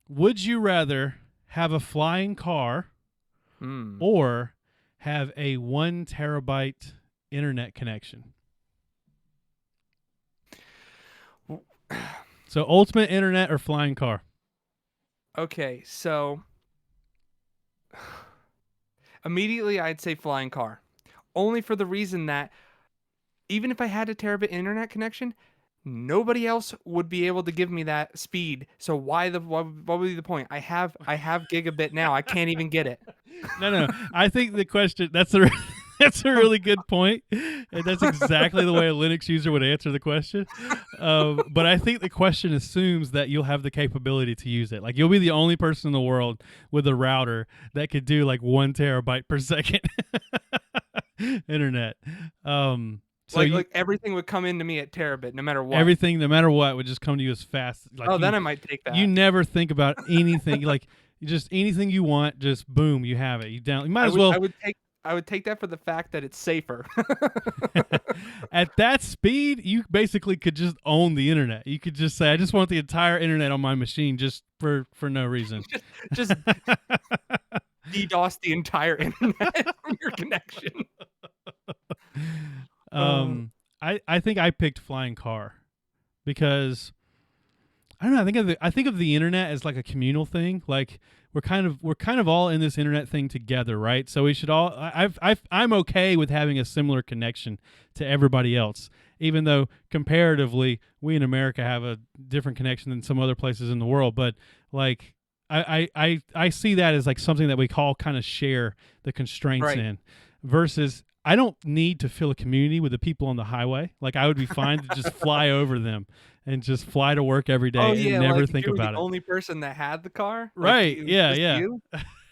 Would you rather have a flying car or have a 1 terabyte internet connection? So ultimate internet or flying car? Okay, so immediately I'd say flying car. Only for the reason that even if I had a terabit internet connection, nobody else would be able to give me that speed. So what would be the point? I have gigabit now. I can't even get it. No. I think the question that's a really good point, and that's exactly the way a Linux user would answer the question. But I think the question assumes that you'll have the capability to use it. Like you'll be the only person in the world with a router that could do like 1 terabyte per second internet. So like everything would come into me at terabit, no matter what. Everything, no matter what, would just come to you as fast. Like then I might take that. You never think about anything. Like just anything you want, just boom, you have it. You might as well. I would take that for the fact that it's safer. At that speed, you basically could just own the internet. You could just say, "I just want the entire internet on my machine, just for no reason." just DDoS the entire internet from your connection. I think I picked flying car because I don't know. I think of the internet as like a communal thing. Like we're kind of all in this internet thing together, right? So we should all. I'm okay with having a similar connection to everybody else, even though comparatively we in America have a different connection than some other places in the world. But like I see that as like something that we all kind of share the constraints in, versus. I don't need to fill a community with the people on the highway. Like I would be fine to just fly over them and just fly to work every day and never think about it. The only person that had the car, right? Like yeah.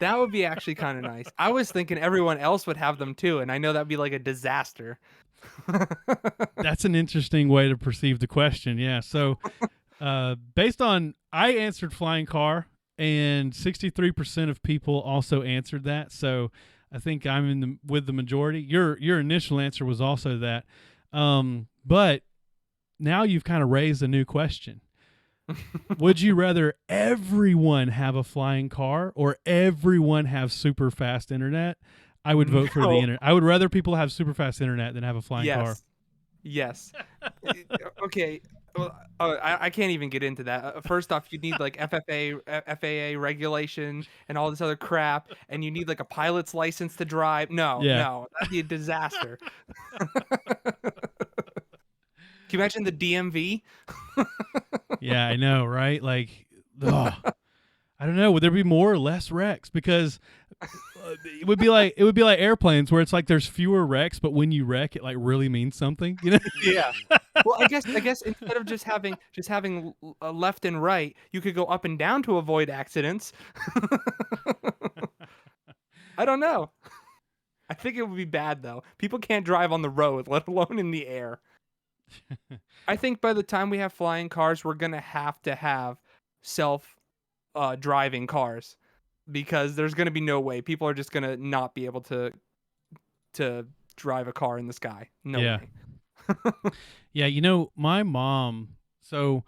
That would be actually kind of nice. I was thinking everyone else would have them too, and I know that'd be like a disaster. That's an interesting way to perceive the question. Yeah. So, based on I answered flying car, and 63% of people also answered that. So. I think I'm with the majority. Your initial answer was also that, but now you've kind of raised a new question. Would you rather everyone have a flying car or everyone have super fast internet? I would vote for the internet. I would rather people have super fast internet than have a flying car. Yes. Okay. Well, I can't even get into that. First off, you need like FAA regulation and all this other crap, and you need like a pilot's license to drive. No, that'd be a disaster. Can you imagine the DMV? Yeah, I know, right? Like, I don't know. Would there be more or less wrecks? Because it would be like airplanes, where it's like there's fewer wrecks, but when you wreck, it like really means something. You know? Yeah. Well, I guess instead of just having left and right, you could go up and down to avoid accidents. I don't know. I think it would be bad though. People can't drive on the road, let alone in the air. I think by the time we have flying cars, we're gonna have to have self-driving cars, because there's gonna be no way people are just gonna not be able to drive a car in the sky. No way. Yeah, you know, my mom, so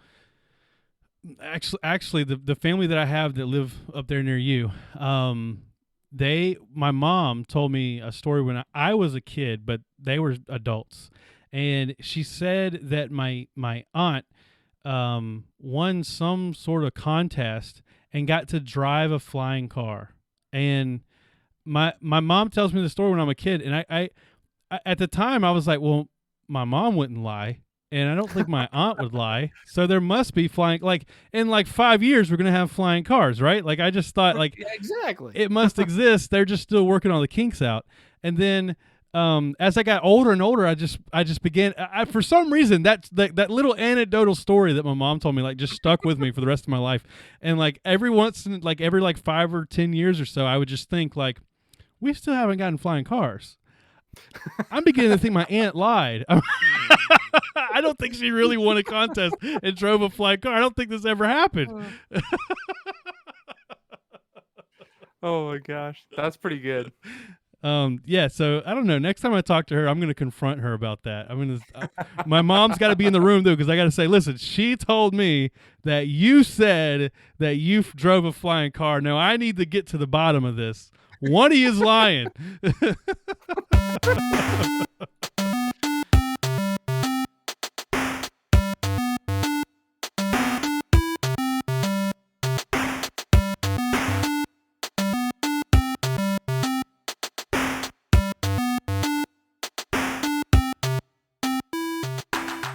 actually the family that I have that live up there near you, my mom told me a story when I was a kid, but they were adults. And she said that my aunt won some sort of contest and got to drive a flying car. And my mom tells me the story when I'm a kid, and I at the time I was like, well, my mom wouldn't lie, and I don't think my aunt would lie. So there must be flying, like in like 5 years, we're going to have flying cars, right? Like I just thought like, yeah, exactly. It must exist. They're just still working on the kinks out. And then, as I got older and older, I just began, for some reason, that little anecdotal story that my mom told me, like just stuck with me for the rest of my life. And like every 5 or 10 years or so, I would just think like, we still haven't gotten flying cars. I'm beginning to think my aunt lied. I don't think she really won a contest and drove a flying car. I don't think this ever happened. Oh my gosh, that's pretty good. Yeah, so I don't know. Next time I talk to her, I'm going to confront her about that. My mom's got to be in the room though, because I got to say, listen, she told me that you said that you drove a flying car. Now I need to get to the bottom of this. One of you is lying.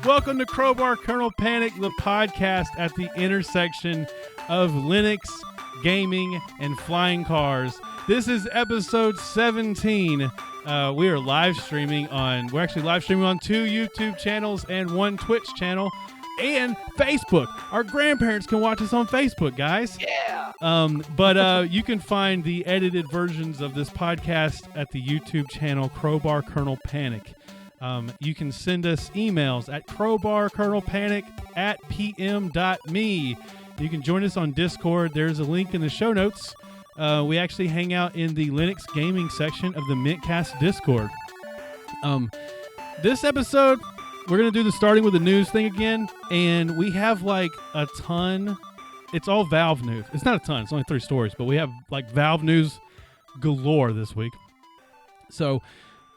Welcome to Crowbar Kernel Panic, the podcast at the intersection of Linux, gaming, and flying cars. This is episode 17. We are live streaming on, we're actually live streaming on 2 YouTube channels and 1 Twitch channel and Facebook. Our grandparents can watch us on Facebook, guys. Yeah. But you can find the edited versions of this podcast at the YouTube channel Crowbar Kernel Panic. You can send us emails at crowbarkernelpanic@pm.me. You can join us on Discord. There's a link in the show notes. We actually hang out in the Linux gaming section of the Mintcast Discord. This episode, we're going to do the starting with the news thing again, and we have like a ton. It's all Valve news. It's not a ton. It's only 3 stories, but we have like Valve news galore this week. So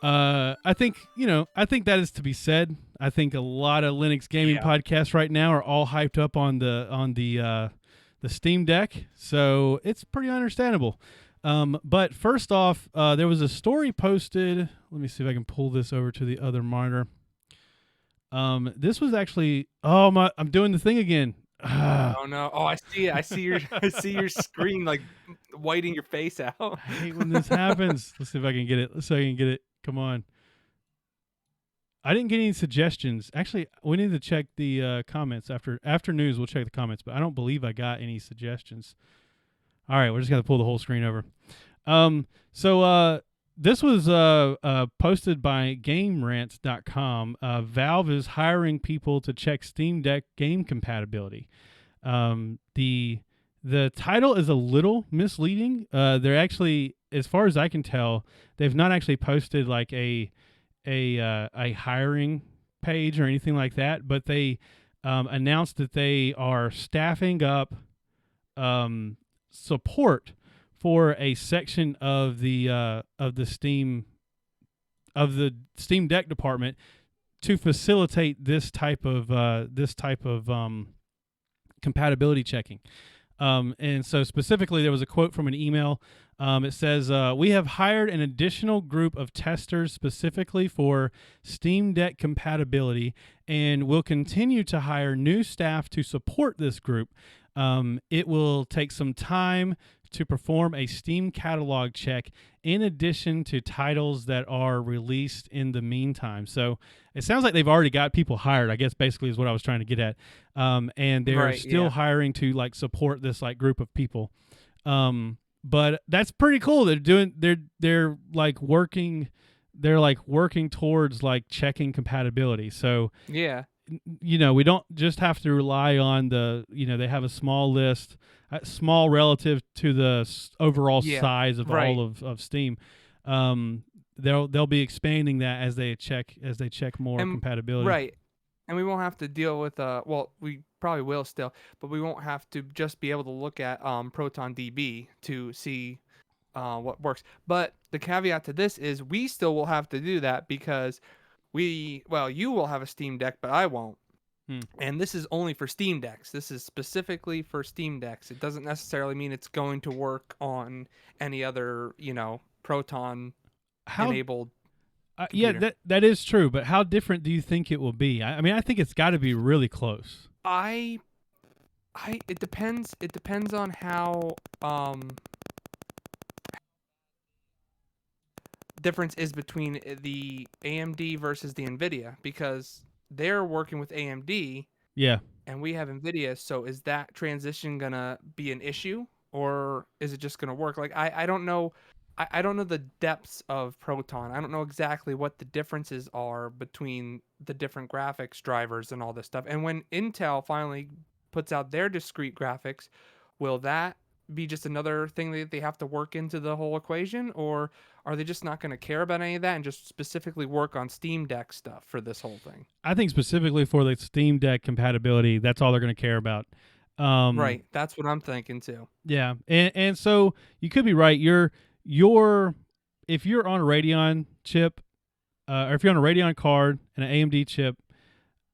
I think that is to be said. I think a lot of Linux gaming podcasts right now are all hyped up on the Steam Deck, so it's pretty understandable. But first off, there was a story posted. Let me see if I can pull this over to the other monitor. This was actually I'm doing the thing again. Oh no! Oh, I see it. I see your screen like whiting your face out. I hate when this happens. Let's see if I can get it. Come on. I didn't get any suggestions. Actually, we need to check the comments after news. We'll check the comments, but I don't believe I got any suggestions. All right, we're just gonna pull the whole screen over. So this was posted by GameRant.com. Valve is hiring people to check Steam Deck game compatibility. The title is a little misleading. They're actually, as far as I can tell, they've not actually posted like a hiring page or anything like that, but they announced that they are staffing up support for a section of the Steam Deck department to facilitate this type of compatibility checking. And so specifically, there was a quote from an email. It says, we have hired an additional group of testers specifically for Steam Deck compatibility, and will continue to hire new staff to support this group. It will take some time to perform a Steam catalog check in addition to titles that are released in the meantime. So it sounds like they've already got people hired, I guess basically is what I was trying to get at. And they're still hiring to like support this like group of people. But that's pretty cool. They're working towards like checking compatibility. So yeah, we don't just have to rely on they have a small list, small relative to the overall size of all of Steam. They'll be expanding that as they check more compatibility. Right. And we won't have to deal with we probably will still, but we won't have to just be able to look at Proton DB to see what works. But the caveat to this is we still will have to do that because you will have a Steam Deck, but I won't. And this is only for Steam Decks. This is specifically for Steam Decks. It doesn't necessarily mean it's going to work on any other, Proton enabled. Yeah, that is true. But how different do you think it will be? I mean, I think it's got to be really close. It depends. It depends on how difference is between the AMD versus the Nvidia, because they're working with AMD. Yeah. And we have Nvidia. So is that transition gonna be an issue, or is it just gonna work? Like I don't know. I don't know the depths of Proton. I don't know exactly what the differences are between the different graphics drivers and all this stuff. And when Intel finally puts out their discrete graphics, will that be just another thing that they have to work into the whole equation, or are they just not going to care about any of that and just specifically work on Steam Deck stuff for this whole thing? I think specifically for the Steam Deck compatibility, that's all they're going to care about. Right, that's what I'm thinking too. Yeah, and so you could be right. Your if you're on a Radeon chip, or if you're on a Radeon card and an AMD chip,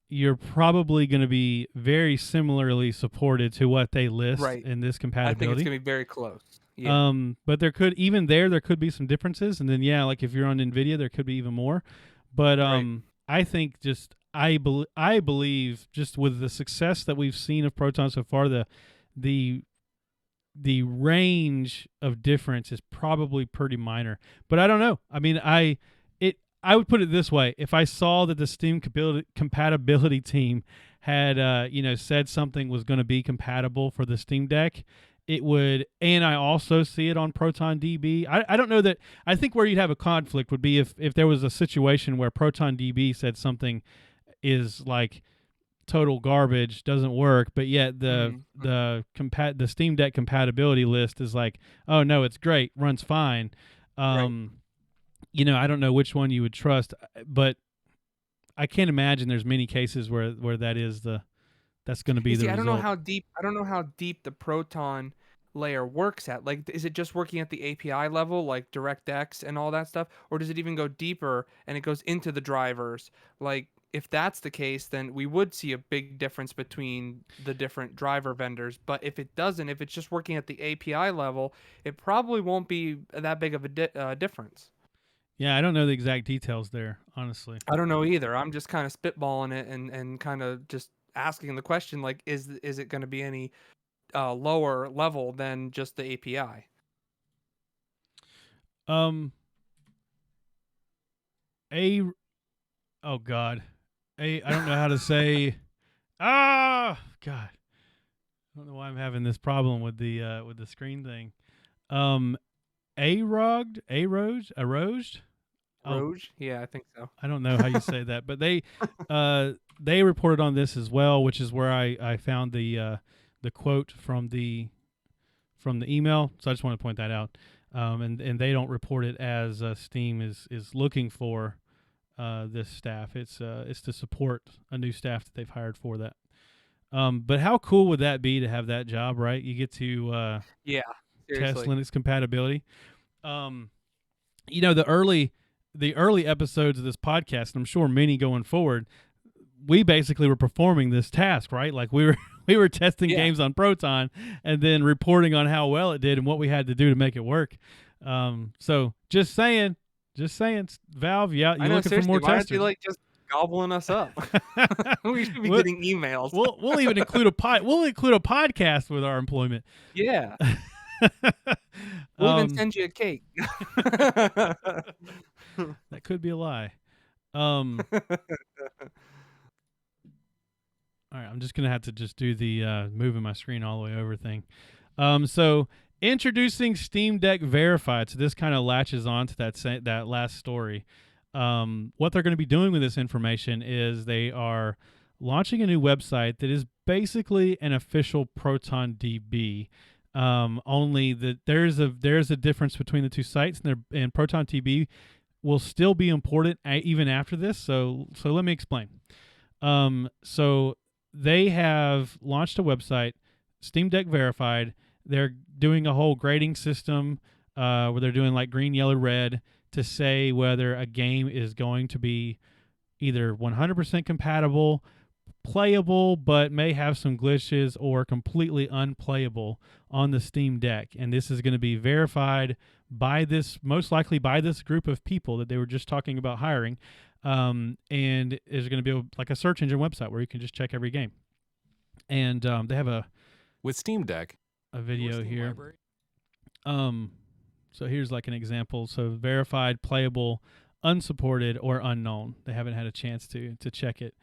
you're probably going to be very similarly supported to what they list Right. in this I think it's compatibility. going to be very close. Yeah. But there could be some differences, and then like if you're on Nvidia, there could be even more. But Right. I think I believe just with the success that we've seen of Proton so far, the range of difference is probably pretty minor. But I don't know. I mean, I would put it this way: if I saw that the Steam compatibility team had said something was going to be compatible for the Steam Deck, it would, and I also see it on Proton DB. I don't know that. I think where you'd have a conflict would be if there was a situation where Proton DB said something is like total garbage, doesn't work, but yet the Steam Deck compatibility list is like, oh no, it's great, runs fine. Right. I don't know which one you would trust, but I can't imagine there's many cases where that's going to be You the see, I don't know result. how deep. I don't know how deep the Proton layer works at. Like, is it just working at the API level, like DirectX and all that stuff, or does it even go deeper and it goes into the drivers? Like, if that's the case, then we would see a big difference between the different driver vendors. But if it doesn't, if it's just working at the API level, it probably won't be that big of a difference. Yeah, I don't know the exact details there, honestly. I don't know either. I'm just kind of spitballing it and kind of just asking the question, like, is it going to be any lower level than just the API? Um, a oh god, I don't know how to say. God, I don't know why I'm having this problem with the screen thing. Aroged. Oh, Roge? Yeah, I think so. I don't know how you say that, but they reported on this as well, which is where I found the quote from the email. So I just want to point that out. And they don't report it as Steam is looking for this staff. It's to support a new staff that they've hired for that. But how cool would that be to have that job, right? You get to Yeah, test seriously. Linux compatibility. The early episodes of this podcast, and I'm sure many going forward, we basically were performing this task, right? Like we were testing Yeah. games on Proton and then reporting on how well it did and what we had to do to make it work. So just saying, Valve, yeah, I you're know, looking for seriously. more Why aren't they testers. like just gobbling us up? We should be getting emails. We'll even include a podcast with our employment. Yeah. We'll even send you a cake. That could be a lie. All right, I'm just gonna have to just do the moving my screen all the way over thing. So introducing Steam Deck Verified. So this kind of latches on to that last story. What they're going to be doing with this information is they are launching a new website that is basically an official Proton DB. Only that there's a difference between the two sites, and Proton DB will still be important even after this. So let me explain. So they have launched a website, Steam Deck Verified. They're doing a whole grading system where they're doing like green, yellow, red to say whether a game is going to be either 100% compatible, playable, but may have some glitches, or completely unplayable on the Steam Deck. And this is going to be verified by most likely by this group of people that they were just talking about hiring. And is going to be like a search engine website where you can just check every game. And they have with Steam Deck a video Steam here. library? So here's like an example. So verified, playable, unsupported, or unknown. They haven't had a chance to check it.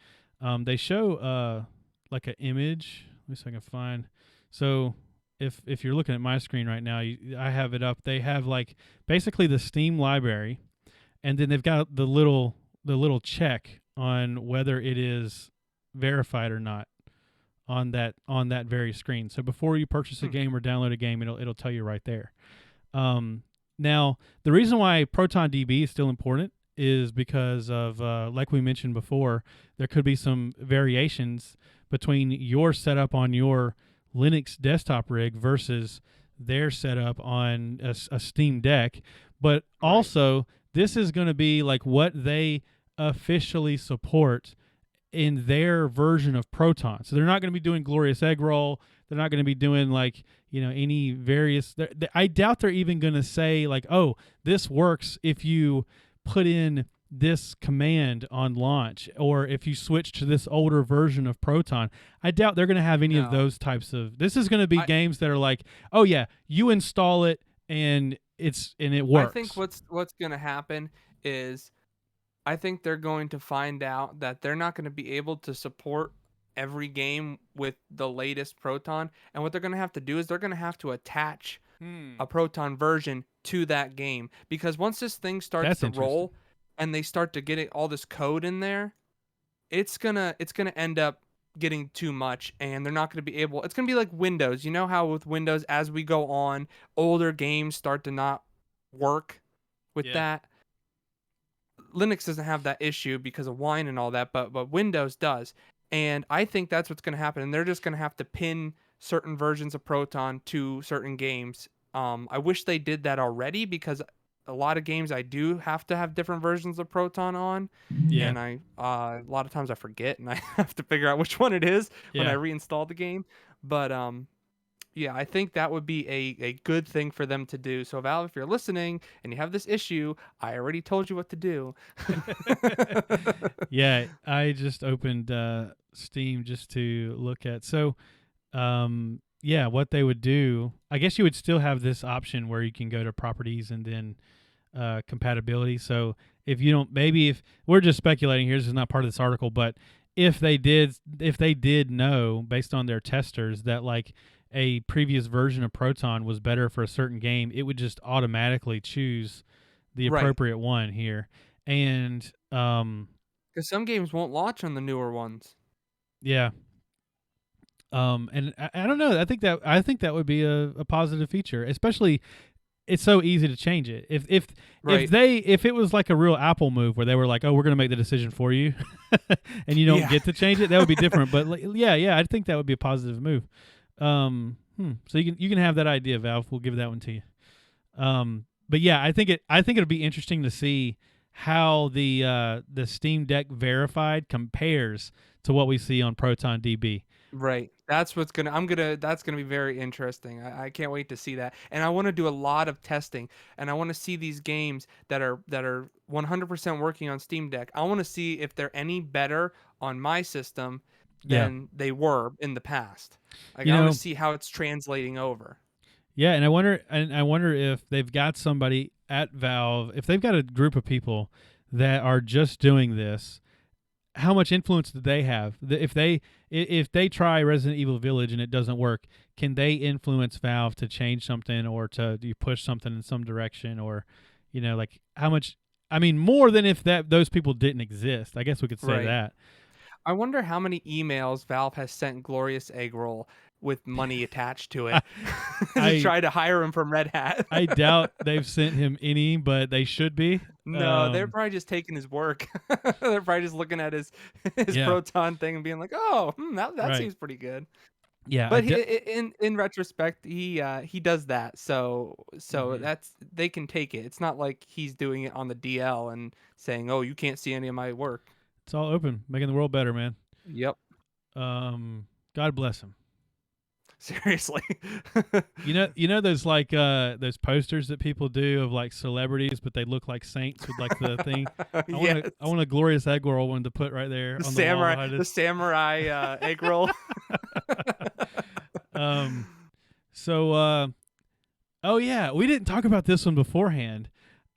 They show like an image. Let me see if I can find. So if you're looking at my screen right now, I have it up. They have like basically the Steam library, and then they've got the little check on whether it is verified or not on that very screen. So before you purchase a game or download a game, it'll tell you right there. Now, the reason why Proton DB is still important is because of, like we mentioned before, there could be some variations between your setup on your Linux desktop rig versus their setup on a Steam Deck. But also, this is going to be like what they officially support in their version of Proton. So they're not going to be doing Glorious Egg Roll. They're not going to be doing like, any various. I doubt they're even going to say like, oh, this works if you put in this command on launch, or if you switch to this older version of Proton. I doubt they're going to have any of those types of. This is going to be games that are like, oh yeah, you install it and it works. I think what's going to happen is, I think they're going to find out that they're not going to be able to support every game with the latest Proton, and what they're going to have to do is they're going to have to attach a Proton version to that game, because once this thing starts to roll and they start to get all this code in there, it's gonna end up getting too much, and they're not going to be able. It's going to be like Windows. You know how with Windows, as we go on, older games start to not work with that. Linux doesn't have that issue because of Wine and all that, but Windows does. And I think that's what's going to happen. And they're just going to have to pin certain versions of Proton to certain games. I wish they did that already, because a lot of games I do have to have different versions of Proton on. Yeah. And a lot of times I forget, and I have to figure out which one it is when I reinstall the game. But yeah, I think that would be a good thing for them to do. So Valve, if you're listening and you have this issue, I already told you what to do. Yeah, I just opened Steam just to look at. So, yeah, what they would do, I guess you would still have this option where you can go to properties and then compatibility. So if you don't, maybe if we're just speculating here, this is not part of this article, but if they did know based on their testers that like a previous version of Proton was better for a certain game, it would just automatically choose the appropriate one here. And because some games won't launch on the newer ones. Yeah. And I don't know. I think that would be a positive feature, especially it's so easy to change it. If it was like a real Apple move where they were like, oh, we're going to make the decision for you and you don't get to change it, that would be different. But I think that would be a positive move. So you can have that idea, Valve. We'll give that one to you. But yeah, I think it'll be interesting to see how the Steam Deck verified compares to what we see on Proton DB. Right. That's that's gonna be very interesting. I can't wait to see that. And I want to do a lot of testing, and I want to see these games that are 100% working on Steam Deck. I want to see if they're any better on my system than they were in the past. Like, I want to see how it's translating over. Yeah, and I wonder if they've got somebody at Valve, if they've got a group of people that are just doing this, how much influence do they have? If they try Resident Evil Village and it doesn't work, can they influence Valve to change something or to push something in some direction, or like how much? I mean, more than if those people didn't exist. I guess we could say that. I wonder how many emails Valve has sent Glorious Egg Roll with money attached to it to try to hire him from Red Hat. I doubt they've sent him any, but they should be. No, they're probably just taking his work. They're probably just looking at his Proton thing and being like, "Oh, that seems pretty good." Yeah, but in retrospect, he does that, so that's, they can take it. It's not like he's doing it on the DL and saying, "Oh, you can't see any of my work." It's all open, making the world better, man. Yep. God bless him. Seriously. you know those like those posters that people do of like celebrities, but they look like saints with like the thing. I want a Glorious Egg Roll one to put right there on the wall. The samurai egg roll. Oh yeah, we didn't talk about this one beforehand.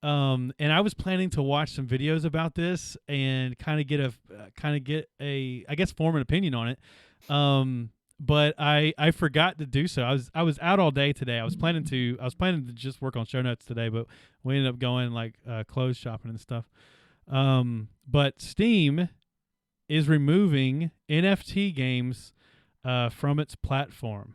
And I was planning to watch some videos about this and kind of get a I guess form an opinion on it. But I forgot to do so. I was out all day today. I was planning to just work on show notes today, but we ended up going like clothes shopping and stuff. But Steam is removing NFT games from its platform.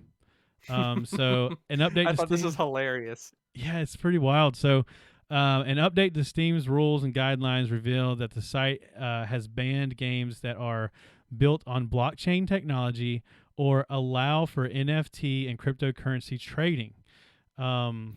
So an update I to thought this Steam. was hilarious. Yeah, it's pretty wild. So, an update to Steam's rules and guidelines revealed that the site has banned games that are built on blockchain technology or allow for NFT and cryptocurrency trading. Um,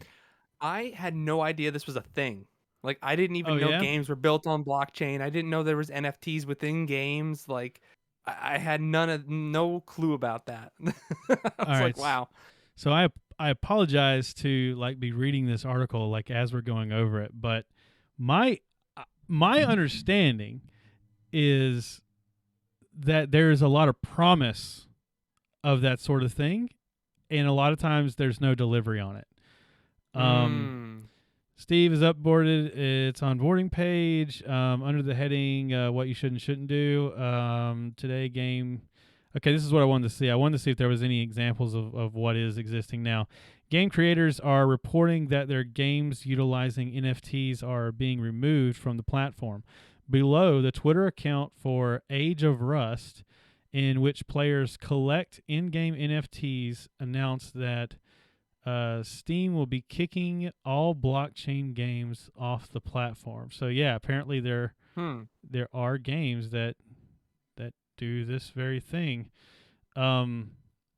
I had no idea this was a thing. Like, I didn't oh even know yeah, games were built on blockchain. I didn't know there was NFTs within games. Like, I had no clue about that. I all was right. like, wow. So I apologize to like be reading this article like as we're going over it, but my my understanding is that there is a lot of promise of that sort of thing, and a lot of times there's no delivery on it. Mm. Steve is upboarded. It's on boarding page under the heading "What you should and shouldn't do." Today game. Okay, this is what I wanted to see. I wanted to see if there was any examples of what is existing now. Game creators are reporting that their games utilizing NFTs are being removed from the platform. Below, the Twitter account for Age of Rust, in which players collect in-game NFTs, announced that Steam will be kicking all blockchain games off the platform. So yeah, apparently there are games that do this very thing. The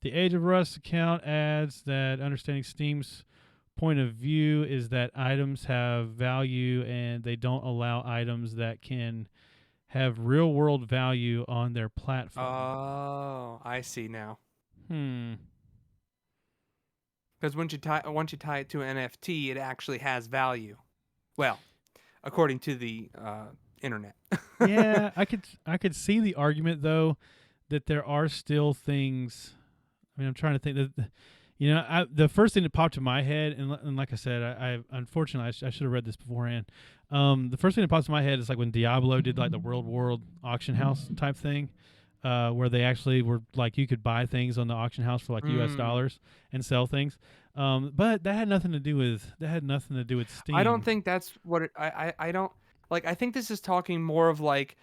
Age of Rust account adds that understanding Steam's point of view is that items have value and they don't allow items that can have real world value on their platform. Oh, I see now. Hmm. Because once you tie it to an NFT, it actually has value. Well, according to the internet. Yeah, I could see the argument though that there are still things. I mean, I'm trying to think that, the first thing that popped to my head, and like I said, I unfortunately I should have read this beforehand. The first thing that pops to my head is like when Diablo did like the world auction house type thing, where they actually were like you could buy things on the auction house for like U.S. dollars and sell things. But that had nothing to do with Steam. I don't think that's what I don't like. I think this is talking more of like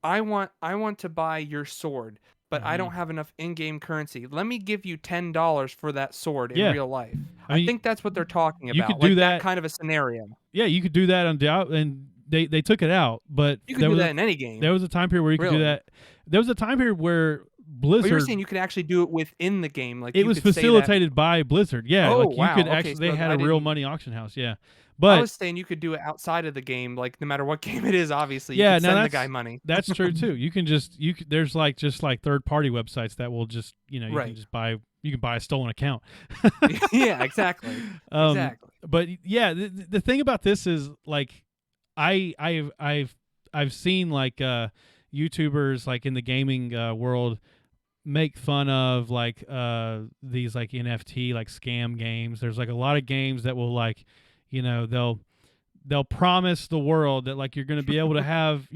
I want to buy your sword, but I don't have enough in-game currency. Let me give you $10 for that sword in real life. I mean, think that's what they're talking about. You could like do that kind of a scenario. Yeah, you could do that on Diablo, and they took it out. But you could do that in any game. There was a time period where you could do that. There was a time period where Blizzard. Oh, you're saying you could actually do it within the game, like it was facilitated by Blizzard. Yeah, like you could actually. They had a real money auction house. Yeah. But I was saying you could do it outside of the game, like no matter what game it is. Obviously, you can send the guy money. That's true too. You can there's like just like third party websites that will just you can just buy. You can buy a stolen account. Yeah, exactly. Exactly. But yeah, the thing about this is like I've seen like YouTubers like in the gaming world make fun of like these like NFT like scam games. There's like a lot of games that will like they'll promise the world that like you're going to be able to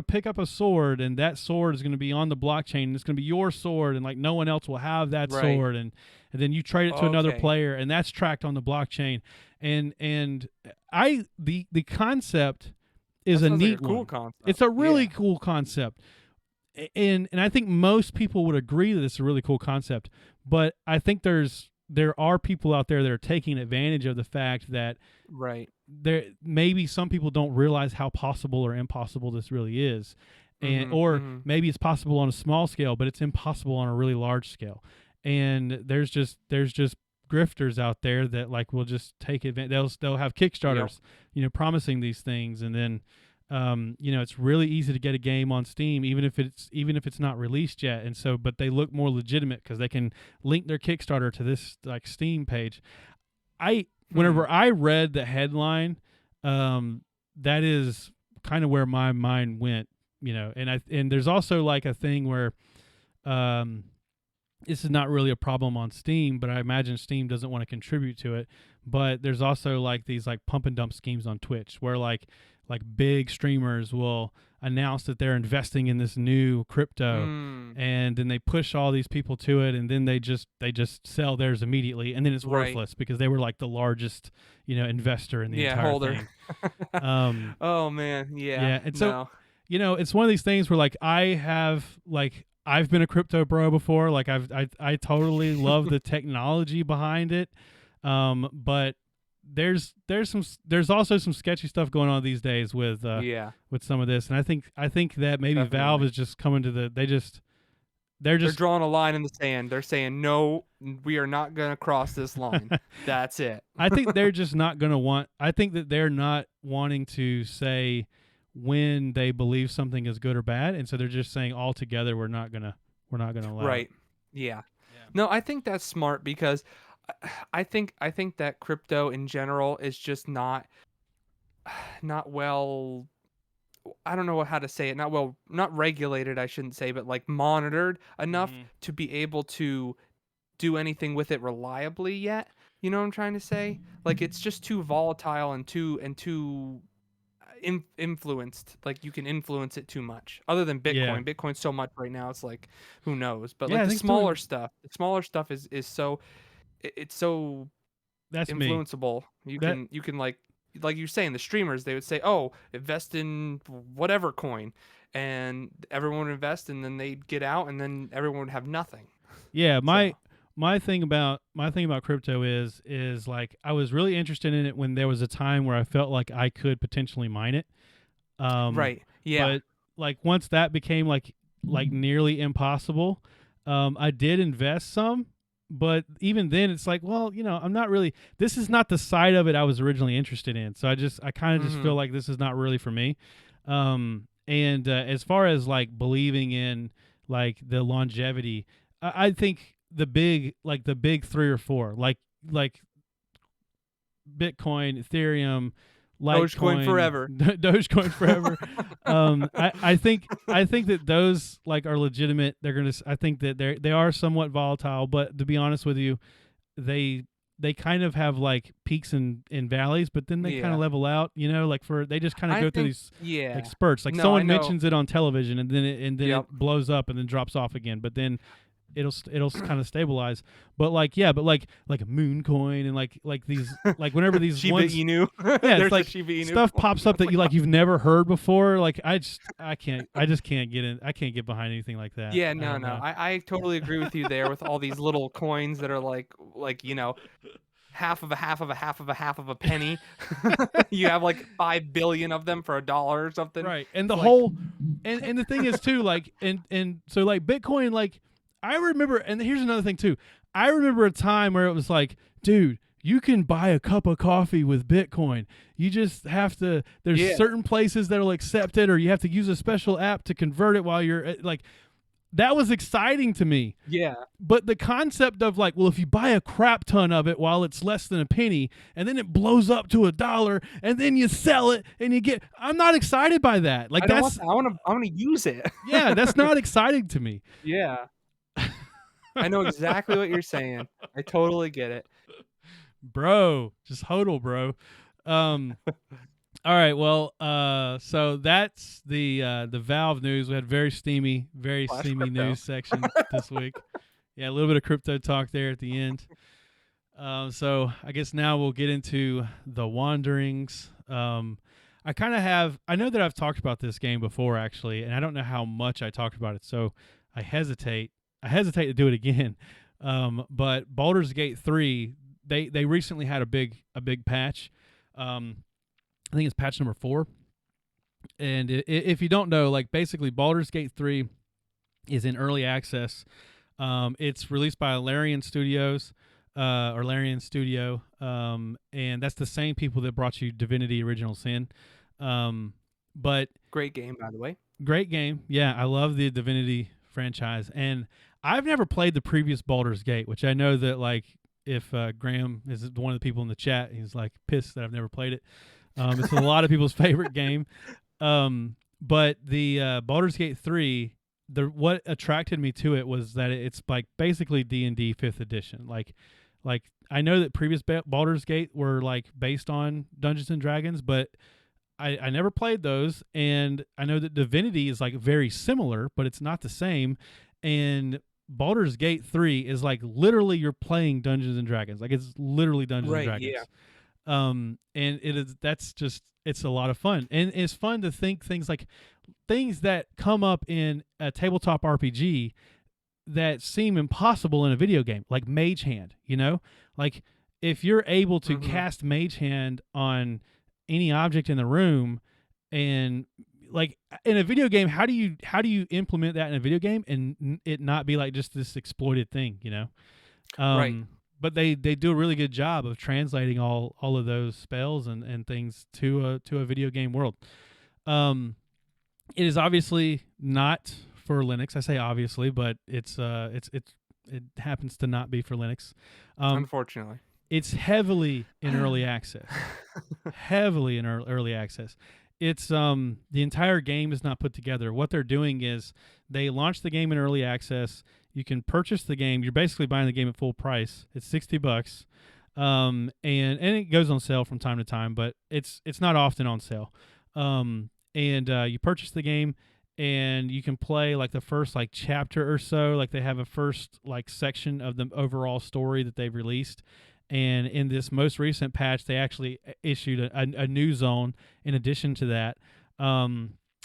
pick up a sword, and that sword is going to be on the blockchain, and it's going to be your sword, and like no one else will have that sword, and then you trade it to another player, and that's tracked on the blockchain. And the concept is a neat cool concept. It's a really cool concept. And I think most people would agree that it's a really cool concept, but I think there are people out there that are taking advantage of the fact that there maybe some people don't realize how possible or impossible this really is, and maybe it's possible on a small scale, but it's impossible on a really large scale. And there's just grifters out there that like will just take advantage. They'll have Kickstarters, promising these things, and then it's really easy to get a game on Steam, even if it's not released yet. And so, but they look more legitimate because they can link their Kickstarter to this like Steam page. Whenever I read the headline, that is kind of where my mind went, and there's also like a thing where, this is not really a problem on Steam, but I imagine Steam doesn't want to contribute to it. But there's also like these like pump and dump schemes on Twitch where like big streamers will announce that they're investing in this new crypto, and then they push all these people to it, and then they just sell theirs immediately, and then it's worthless because they were like the largest investor in the entire holder. thing. Oh man, and so it's one of these things where like I've been a crypto bro before. Like I totally love the technology behind it. But there's also some sketchy stuff going on these days with some of this, and I think that maybe Definitely. Valve is just coming to they're drawing a line in the sand. They're saying, no, we are not going to cross this line. That's it. I think they're just not going to I think that they're not wanting to say when they believe something is good or bad, and so they're just saying altogether we're not gonna allow Right. it. Yeah. No, I think that's smart because I think that crypto in general is just not well, I don't know how to say it, not regulated, I shouldn't say, but like monitored enough to be able to do anything with it reliably yet. You know what I'm trying to say? Like it's just too volatile and too influenced. Like you can influence it too much. Other than Bitcoin, Bitcoin's so much right now. It's like who knows? But like the smaller stuff is so it's so that's influenceable. You can like you're saying, the streamers, they would say, oh, invest in whatever coin, and everyone would invest, and then they'd get out, and then everyone would have nothing. Yeah, my thing about crypto is like I was really interested in it when there was a time where I felt like I could potentially mine it. Right. Yeah. But like once that became like nearly impossible, I did invest some, but even then it's like, well, I'm not really, this is not the side of it I was originally interested in. So I kind of just feel like this is not really for me. And as far as like believing in like the longevity, I think the big 3 or 4, like Bitcoin, Ethereum, Dogecoin forever. Dogecoin forever. I think that those like are legitimate. I think that they are somewhat volatile, but to be honest with you, they kind of have like peaks and valleys, but then they kind of level out. Like they just kind of go through these like spurts. Like someone mentions it on television, and then it blows up and then drops off again. But then it'll kind of stabilize. But like a moon coin and like these like whenever these Shiba ones, Inu. it's like stuff pops up that you've never heard before. Like I just can't get in. I can't get behind anything like that. Yeah, no. I totally agree with you there with all these little coins that are like half of a penny. You have like 5 billion of them for $1 or something. Right. And the whole and the thing is too, like and so like Bitcoin, like I remember, and here's another thing too. I remember a time where it was like, dude, you can buy a cup of coffee with Bitcoin. You just have to, there's certain places that'll accept it, or you have to use a special app to convert it while you're like, that was exciting to me. Yeah. But the concept of like, well, if you buy a crap ton of it while it's less than a penny, and then it blows up to $1, and then you sell it and you get, I'm not excited by that. Like I want to use it. Yeah, that's not exciting to me. Yeah. I know exactly what you're saying. I totally get it. Bro, just hodl, bro. All right, well, so that's the Valve news. We had very steamy news section this week. Yeah, a little bit of crypto talk there at the end. So I guess now we'll get into the wanderings. I know that I've talked about this game before actually, and I don't know how much I talked about it, so I hesitate to do it again. But Baldur's Gate 3, they recently had a big patch. I think it's patch number 4. And if you don't know, like basically Baldur's Gate 3 is in early access. It's released by Larian Studios, or Larian Studio. And that's the same people that brought you Divinity Original Sin. But great game, by the way. Great game. Yeah, I love the Divinity franchise. And I've never played the previous Baldur's Gate, which I know that like if Graham is one of the people in the chat, he's like pissed that I've never played it. It's a lot of people's favorite game. But the Baldur's Gate 3, what attracted me to it was that it's like basically D&D 5th edition. Like I know that previous Baldur's Gate were like based on Dungeons and Dragons, but I never played those, and I know that Divinity is like very similar, but it's not the same. And Baldur's Gate 3 is like literally you're playing Dungeons and Dragons. Like it's literally Dungeons and Dragons. And it's a lot of fun, and it's fun to think things that come up in a tabletop RPG that seem impossible in a video game, like Mage Hand. Like if you're able to cast Mage Hand on any object in the room, and like in a video game, how do you implement that in a video game and it not be like just this exploited thing, Right. But they do a really good job of translating all of those spells and things to a video game world. It is obviously not for Linux. I say obviously, but it happens to not be for Linux. Unfortunately, it's heavily in early access. Heavily in early access. It's the entire game is not put together. What they're doing is they launch the game in early access. You can purchase the game. You're basically buying the game at full price. It's $60. And it goes on sale from time to time, but it's not often on sale. And you purchase the game, and you can play like the first like chapter or so. Like they have a first like section of the overall story that they've released. And in this most recent patch, they actually issued a new zone in addition to that.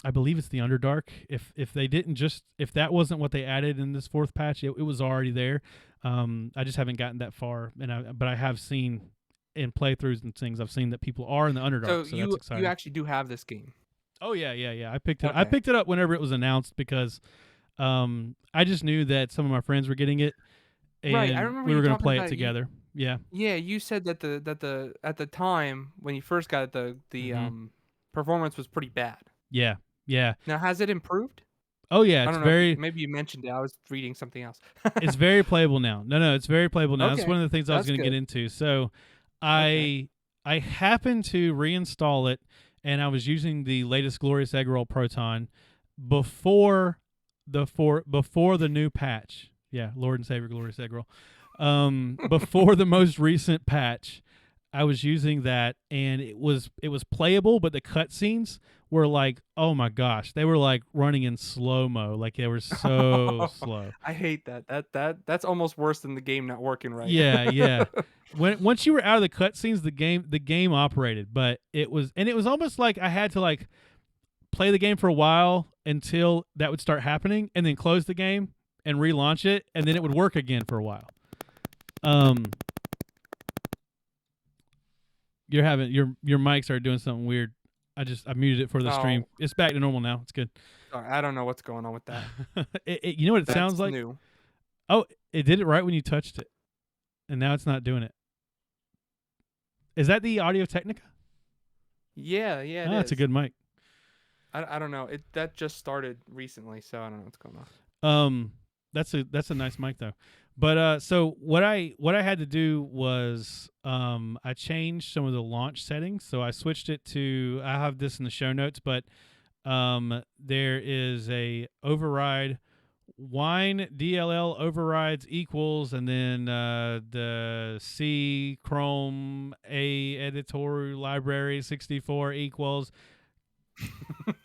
I believe it's the Underdark. If that wasn't what they added in this fourth patch, it was already there. I just haven't gotten that far, but I have seen in playthroughs and things, I've seen that people are in the Underdark. So that's exciting. You actually do have this game. Oh yeah. I picked it. I picked it up whenever it was announced because I just knew that some of my friends were getting it, and right. I remember we were going to play it together. Yeah. Yeah, you said that the at the time when you first got it, the performance was pretty bad. Yeah. Now has it improved? Oh yeah, I don't know. Maybe you mentioned it. I was reading something else. It's very playable now. No, it's very playable now. Okay. That's one of the things I was going to get into. So, I happened to reinstall it, and I was using the latest Glorious Egg Roll Proton before the new patch. Yeah, Lord and Savior Glorious Egg Roll. Before the most recent patch, I was using that, and it was playable, but the cutscenes were like, oh my gosh, they were like running in slow-mo, like they were so slow. I hate that. That's almost worse than the game not working right. Yeah. Once you were out of the cutscenes, the game operated, but it was almost like I had to like play the game for a while until that would start happening, and then close the game and relaunch it, and then it would work again for a while. You're having your mics are doing something weird. I muted it for the stream. It's back to normal now. It's good. Sorry, I don't know what's going on with that. You know what it sounds like? New. Oh, it did it right when you touched it, and now it's not doing it. Is that the Audio Technica? Yeah. That's a good mic. I don't know. That just started recently, so I don't know what's going on. That's a nice mic though. But so what I had to do was I changed some of the launch settings. So I switched it to, I have this in the show notes, but there is a override WINEDLL overrides equals, and then the C Chrome A editor library 64 equals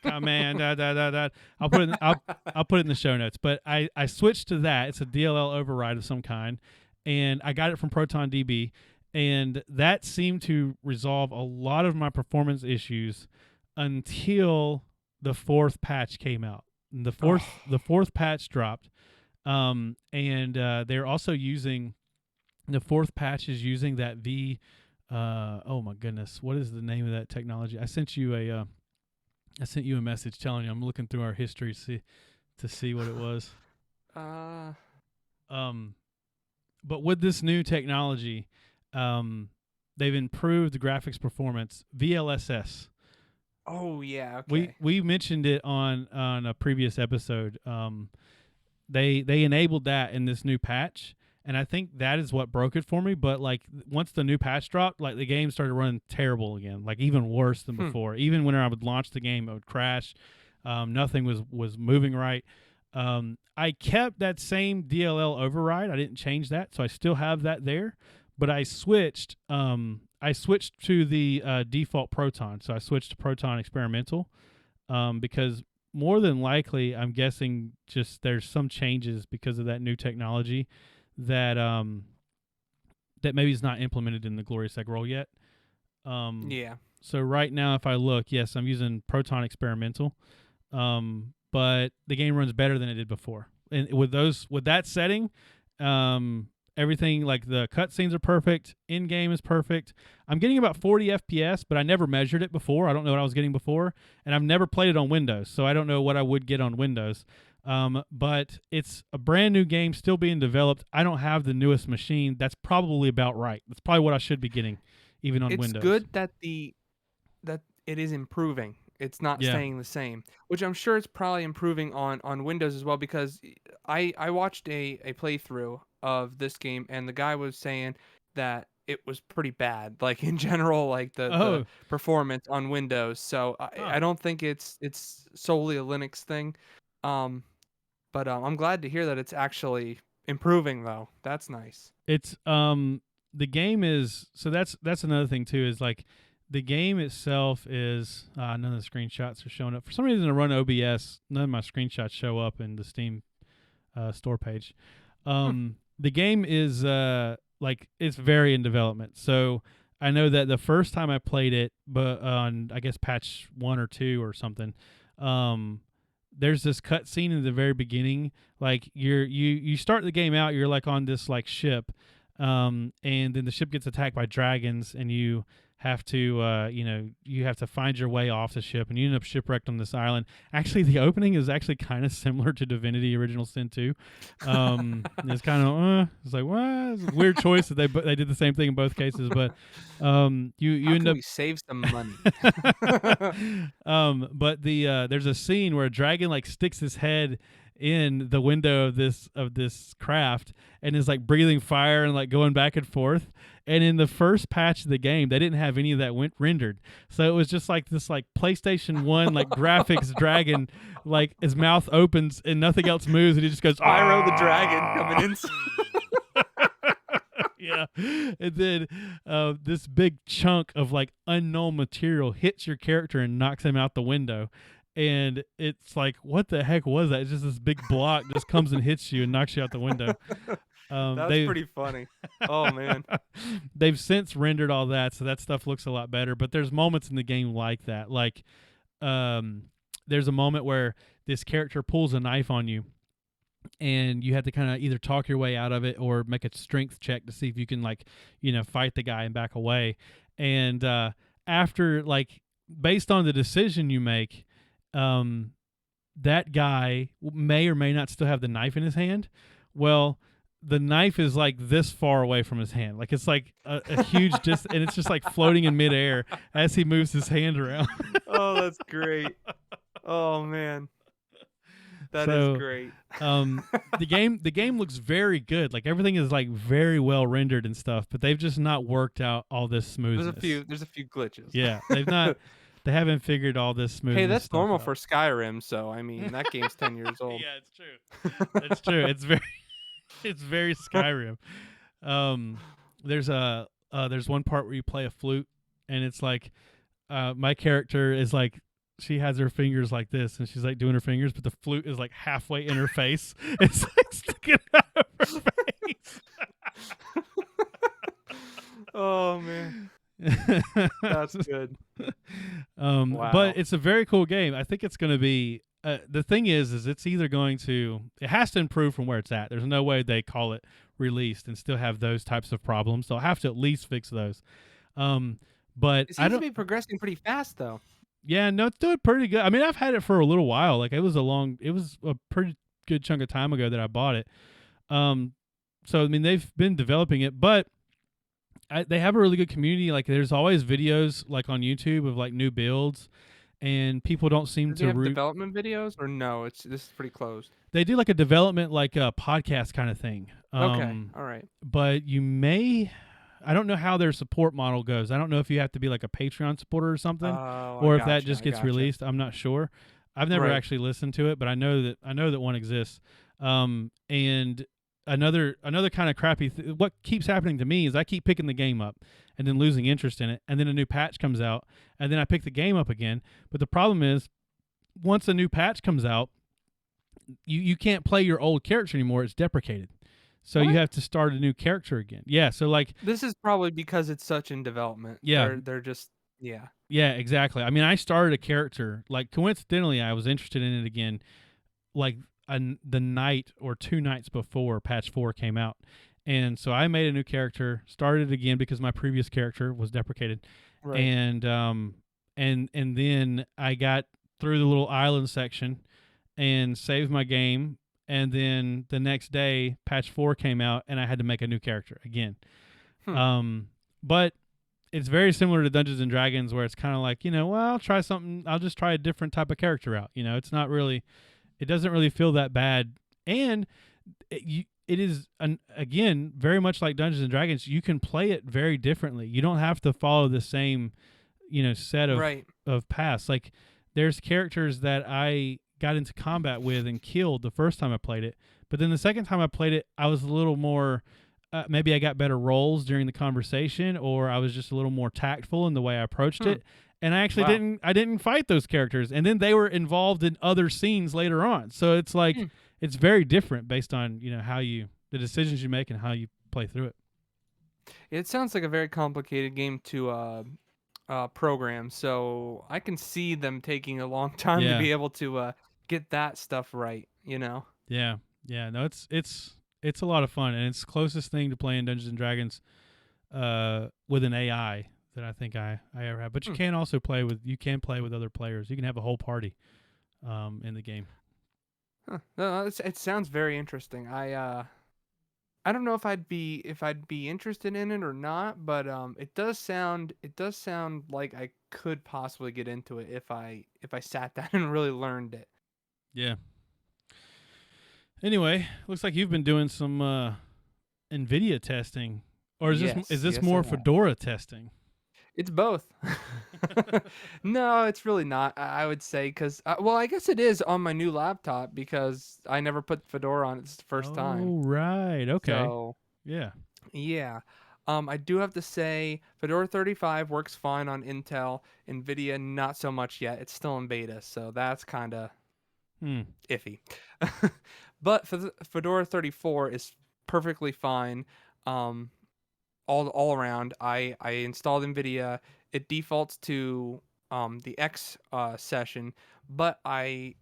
command I'll put it in the show notes, but I switched to that. It's a DLL override of some kind, and I got it from Proton DB, and that seemed to resolve a lot of my performance issues until the fourth patch came out. And the fourth patch dropped, and they're also using the fourth patch is using that oh my goodness, what is the name of that technology? I sent you a message telling you. I'm looking through our history to see what it was. But with this new technology, they've improved the graphics performance. VLSS. Oh yeah. Okay. We mentioned it on a previous episode. They enabled that in this new patch, and I think that is what broke it for me. But like once the new patch dropped, like the game started running terrible again, like even worse than before. Even when I would launch the game, it would crash. Nothing was moving right. I kept that same DLL override. I didn't change that, so I still have that there. But I switched. I switched to the default Proton. So I switched to Proton Experimental because more than likely, I'm guessing just there's some changes because of that new technology that that maybe is not implemented in the Glorious Egg Roll yet. Yeah. So right now, if I look, yes, I'm using Proton Experimental, but the game runs better than it did before. And with that setting, everything like the cutscenes are perfect, in game is perfect. I'm getting about 40 FPS, but I never measured it before. I don't know what I was getting before, and I've never played it on Windows, so I don't know what I would get on Windows. But it's a brand new game still being developed. I don't have the newest machine. That's probably about right. That's probably what I should be getting, even on Windows. It's good that that it is improving. It's not Yeah. staying the same, which I'm sure it's probably improving on Windows as well, because I watched a playthrough of this game, and the guy was saying that it was pretty bad, like in general, like the performance on Windows. So I don't think it's solely a Linux thing. But I'm glad to hear that it's actually improving, though. That's nice. It's the game is, so that's another thing too, is like the game itself is none of the screenshots are showing up. For some reason, I run OBS, none of my screenshots show up in the Steam store page. The game is like it's very in development. So I know that the first time I played it, but on I guess patch 1 or 2 or something, there's this cutscene in the very beginning. Like you start the game out, you're like on this like ship, and then the ship gets attacked by dragons, and you have to you have to find your way off the ship, and you end up shipwrecked on this island. Actually, the opening is actually kind of similar to Divinity Original Sin 2. It's kind of it's like, what? It's a weird choice that they did the same thing in both cases, but you How end can up we save some money? but there's a scene where a dragon like sticks his head in the window of this craft and is like breathing fire and like going back and forth. And in the first patch of the game, they didn't have any of that rendered, so it was just like this like PlayStation 1 like graphics dragon, like his mouth opens and nothing else moves, and he just goes Spyro the dragon coming in. Yeah, and then this big chunk of like unknown material hits your character and knocks him out the window. And it's like, what the heck was that? It's just this big block just comes and hits you and knocks you out the window. That's pretty funny. Oh, man. They've since rendered all that, so that stuff looks a lot better. But there's moments in the game like that. Like, there's a moment where this character pulls a knife on you, and you have to kind of either talk your way out of it or make a strength check to see if you can, like, fight the guy and back away. And after, like, based on the decision you make, that guy may or may not still have the knife in his hand. Well, the knife is like this far away from his hand. Like it's like a huge and it's just like floating in midair as he moves his hand around. Oh, that's great. Oh, man. That is great. The game looks very good. Like everything is like very well rendered and stuff, but they've just not worked out all this smoothness. There's a few glitches. Yeah, they haven't figured all this smoothness. Hey, that's normal out. For Skyrim, so I mean that game's 10 years old. Yeah, it's true. It's true. It's very Skyrim. There's one part where you play a flute, and it's like my character is like, she has her fingers like this, and she's like doing her fingers, but the flute is like halfway in her face. It's like sticking out of her face. Oh, man. That's good. Wow. But it's a very cool game. I think it's going to be the thing is it's either it has to improve from where it's at. There's no way they call it released and still have those types of problems. They'll have to at least fix those. But it seems to be progressing pretty fast, though. Yeah, no, it's doing pretty good. I mean, I've had it for a little while. Like it was a pretty good chunk of time ago that I bought it. So I mean, they've been developing it, but they have a really good community. Like there's always videos like on YouTube of like new builds, and people don't seem Do they to have development videos, or no? This is pretty closed. They do like a development, like a podcast kind of thing. Okay, all right. But I don't know how their support model goes. I don't know if you have to be like a Patreon supporter or something, or if that just gets released. I'm not sure. I've never actually listened to it, but I know that one exists. And another kind of crappy what keeps happening to me is I keep picking the game up and then losing interest in it, and then a new patch comes out, and then I pick the game up again. But the problem is, once a new patch comes out, you can't play your old character anymore. It's deprecated. So What? you have to start a new character again. Yeah. So like, This is probably because it's such in development. yeah, They're just yeah. yeah, exactly. I mean, I started a character. Like coincidentally, I was interested in it again. Like the night or 2 nights before patch 4 came out, and so I made a new character, started it again because my previous character was deprecated, Right. and then I got through the little island section and saved my game, and then the next day patch 4 came out and I had to make a new character again. Hmm. But it's very similar to Dungeons and Dragons where it's kind of like, well, I'll try something, I'll just try a different type of character out. It's not really, it doesn't really feel that bad. And it is again very much like Dungeons and Dragons. You can play it very differently. You don't have to follow the same set Right. of paths. Like there's characters that I got into combat with and killed the first time I played it, but then the second time I played it, I was a little more. Maybe I got better rolls during the conversation, or I was just a little more tactful in the way I approached it. And I actually Wow. didn't fight those characters, and then they were involved in other scenes later on. So it's like it's very different based on how the decisions you make and how you play through it. It sounds like a very complicated game to program, so I can see them taking a long time to Yeah, be able to get that stuff right. yeah, yeah. No, it's a lot of fun, and it's the closest thing to playing Dungeons and Dragons with an AI that I think I ever have. But you can also play with other players. You can have a whole party in the game. Huh. No, it sounds very interesting. I don't know if I'd be interested in it or not, but it does sound like I could possibly get into it if I sat down and really learned it. Yeah. Anyway, looks like you've been doing some Nvidia testing, or is Yes, this yes, I more have. fedora testing? It's both. No, it's really not. I would say because well, I guess it is on my new laptop because I never put Fedora on it. This is the first time. Oh, right. Okay. So Yeah. yeah. I do have to say Fedora 35 works fine on Intel. Nvidia not so much yet. It's still in beta, so that's kind of Hmm. iffy. But for Fedora 34 is perfectly fine. Um, all around. I installed Nvidia. It defaults to the X session, but I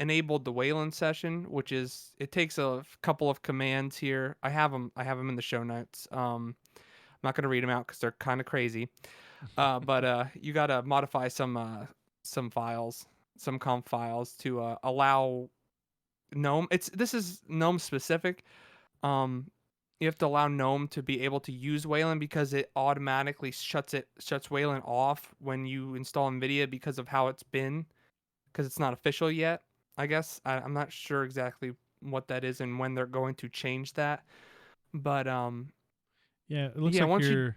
enabled the Wayland session, which is it takes a couple of commands here. I have them. In the show notes. I'm not gonna read them out because they're kind of crazy. But you gotta modify some files, some conf files to allow GNOME. This is GNOME specific. Um, you have to allow GNOME to be able to use Wayland because it automatically shuts Wayland off when you install Nvidia because of how it's been, because it's not official yet. I guess I'm not sure exactly what that is and when they're going to change that. But Yeah. It looks yeah, like once you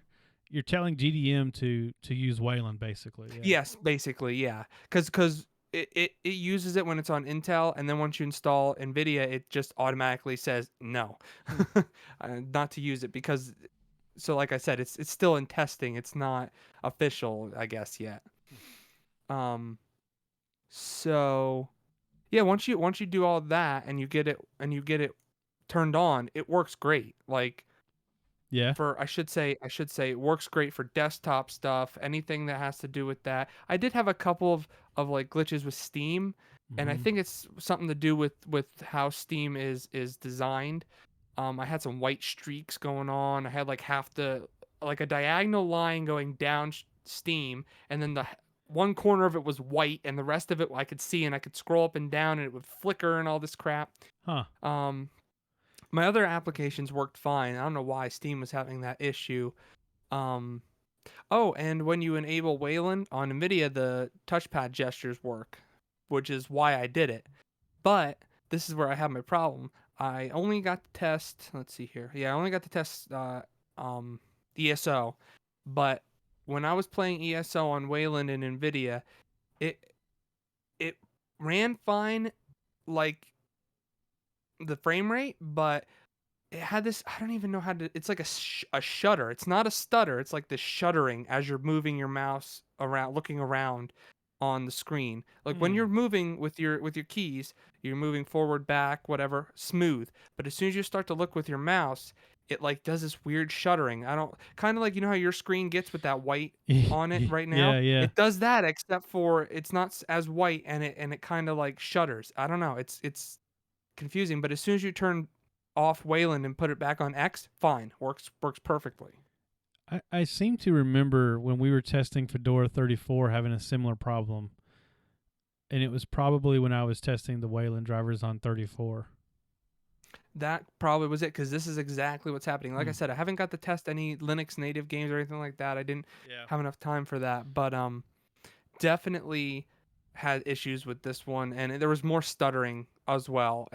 you're telling GDM to use Wayland basically. Yeah. yes, basically, yeah, because it uses it when it's on Intel, and then once you install Nvidia, it just automatically says no, not to use it because so like I said, it's still in testing. It's not official, I guess, yet. Um, so yeah, once you do all that and you get it turned on, it works great. Like Yeah. for I should say it works great for desktop stuff, anything that has to do with that. I did have a couple of like glitches with Steam, and I Mm-hmm. think it's something to do with how Steam is designed. I had some white streaks going on. I had like half the like a diagonal line going down Steam, and then the one corner of it was white, and the rest of it I could see, and I could scroll up and down, and it would flicker and all this crap. Huh. Um, my other applications worked fine. I don't know why Steam was having that issue. Um, oh, and when you enable Wayland on Nvidia, the touchpad gestures work, which is why I did it. But this is where I have my problem. I only got to test. Let's see here. Yeah, I only got to test ESO, but when I was playing ESO on Wayland and Nvidia, it it ran fine, like the frame rate, but it had this. I don't even know how to. It's like a shutter. It's not a stutter. It's like the shuddering as you're moving your mouse around, looking around. on the screen. Like when you're moving with your keys, you're moving forward, back, whatever, smooth. But as soon as you start to look with your mouse, it like does this weird shuddering. I don't kind of like how your screen gets with that white on it right now. Yeah, yeah. It does that except for it's not as white and it kind of like shudders. I don't know. It's confusing, but as soon as you turn off Wayland and put it back on X, fine. Works perfectly. I seem to remember when we were testing Fedora 34 having a similar problem. And it was probably when I was testing the Wayland drivers on 34. That probably was it, because this is exactly what's happening. Like I said, I haven't got to test any Linux native games or anything like that. I didn't have enough time for that, but definitely had issues with this one, and there was more stuttering as well.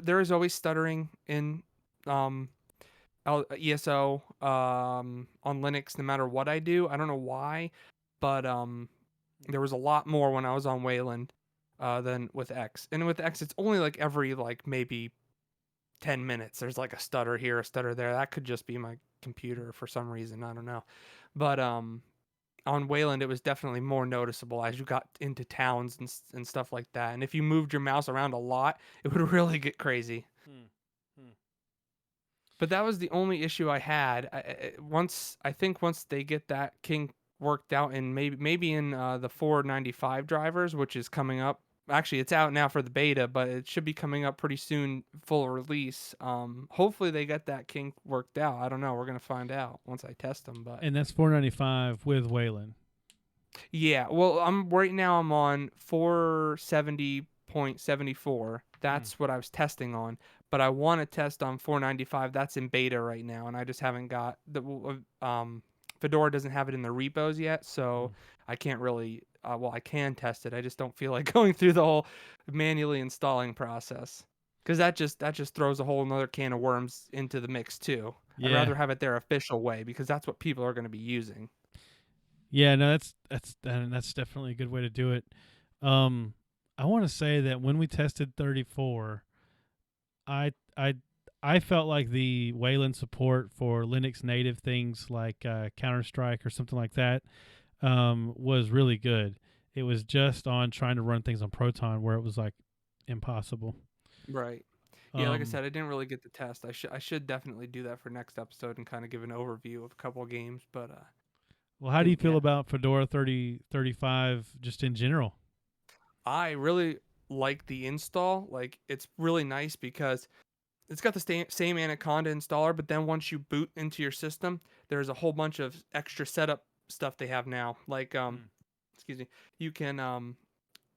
There is always stuttering in ESO on Linux, no matter what I do. I don't know why, but there was a lot more when I was on Wayland than with X. And with X, it's only like every like maybe 10 minutes. There's like a stutter here, a stutter there. That could just be my computer for some reason. I don't know. But on Wayland, it was definitely more noticeable as you got into towns and stuff like that. And if you moved your mouse around a lot, it would really get crazy. But that was the only issue I had. I think once they get that kink worked out, and maybe in the 495 drivers, which is coming up. Actually, it's out now for the beta, but it should be coming up pretty soon, full release. Hopefully they get that kink worked out. I don't know. We're gonna find out once I test them. But And that's 495 with Wayland. yeah, well, I'm on 470.74. That's what I was testing on, but I want to test on 495. That's in beta right now, and I just haven't got the Fedora doesn't have it in the repos yet, so I can't really. Well, I can test it. I just don't feel like going through the whole manually installing process, because that just throws a whole another can of worms into the mix too. Yeah. I'd rather have it their official way, because that's what people are going to be using. Yeah, no, that's definitely a good way to do it. I want to say that when we tested 34, I felt like the Wayland support for Linux native things like Counter-Strike or something like that was really good. It was just on trying to run things on Proton where it was like impossible. Right. Yeah, like I said, I didn't really get the test. I should definitely do that for next episode and kind of give an overview of a couple of games. But well, how do you feel about Fedora 35 just in general? I really like the install. Like, it's really nice because it's got the same Anaconda installer, but then once you boot into your system, there's a whole bunch of extra setup stuff they have now. Like, excuse me, you can